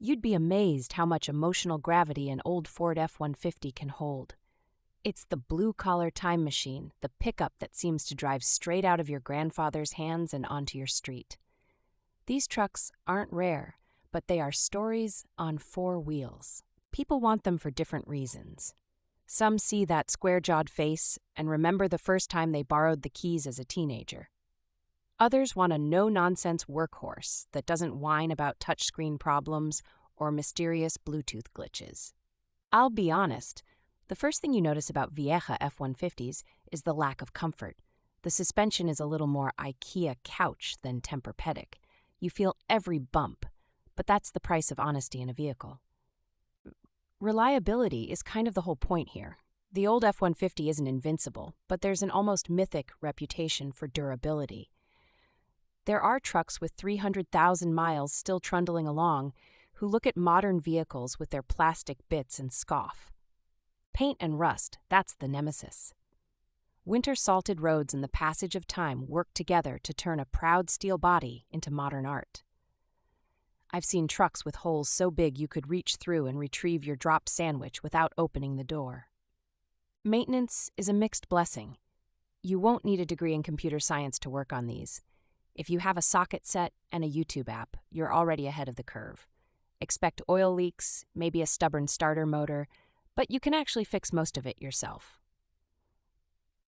You'd be amazed how much emotional gravity an old Ford F-150 can hold. It's the blue-collar time machine, the pickup that seems to drive straight out of your grandfather's hands and onto your street. These trucks aren't rare, but they are stories on four wheels. People want them for different reasons. Some see that square-jawed face and remember the first time they borrowed the keys as a teenager. Others want a no-nonsense workhorse that doesn't whine about touchscreen problems or mysterious Bluetooth glitches. I'll be honest, the first thing you notice about Vieja F-150s is the lack of comfort. The suspension is a little more IKEA couch than Tempur-Pedic. You feel every bump, but that's the price of honesty in a vehicle. Reliability is kind of the whole point here. The old F-150 isn't invincible, but there's an almost mythic reputation for durability. There are trucks with 300,000 miles still trundling along who look at modern vehicles with their plastic bits and scoff. Paint and rust, that's the nemesis. Winter-salted roads and the passage of time work together to turn a proud steel body into modern art. I've seen trucks with holes so big you could reach through and retrieve your dropped sandwich without opening the door. Maintenance is a mixed blessing. You won't need a degree in computer science to work on these. If you have a socket set and a YouTube app, you're already ahead of the curve. Expect oil leaks, maybe a stubborn starter motor, but you can actually fix most of it yourself.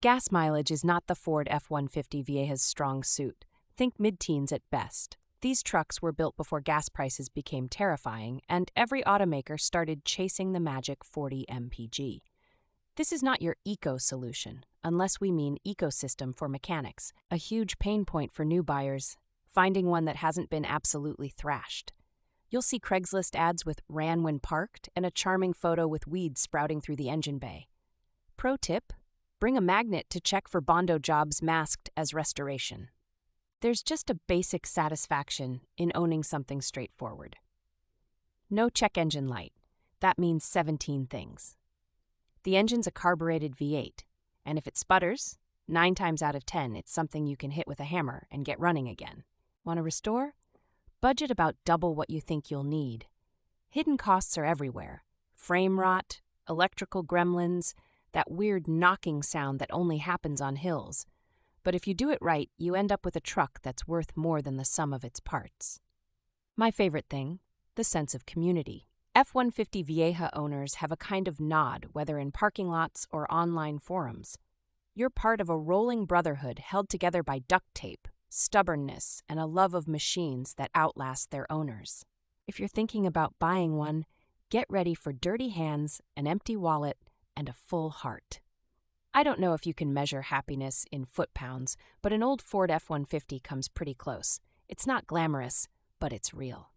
Gas mileage is not the Ford F-150 Vieja's strong suit. Think mid-teens at best. These trucks were built before gas prices became terrifying, and every automaker started chasing the magic 40 mpg. This is not your eco solution, unless we mean ecosystem for mechanics, a huge pain point for new buyers, finding one that hasn't been absolutely thrashed. You'll see Craigslist ads with "ran when parked" and a charming photo with weeds sprouting through the engine bay. Pro tip: bring a magnet to check for Bondo jobs masked as restoration. There's just a basic satisfaction in owning something straightforward. No check engine light. That means 17 things. The engine's a carbureted V8, and if it sputters, 9 times out of 10 it's something you can hit with a hammer and get running again. Want to restore? Budget about double what you think you'll need. Hidden costs are everywhere. Frame rot, electrical gremlins, that weird knocking sound that only happens on hills. But if you do it right, you end up with a truck that's worth more than the sum of its parts. My favorite thing, the sense of community. F-150 Vieja owners have a kind of nod, whether in parking lots or online forums. You're part of a rolling brotherhood held together by duct tape, stubbornness, and a love of machines that outlast their owners. If you're thinking about buying one, get ready for dirty hands, an empty wallet, and a full heart. I don't know if you can measure happiness in foot-pounds, but an old Ford F-150 comes pretty close. It's not glamorous, but it's real.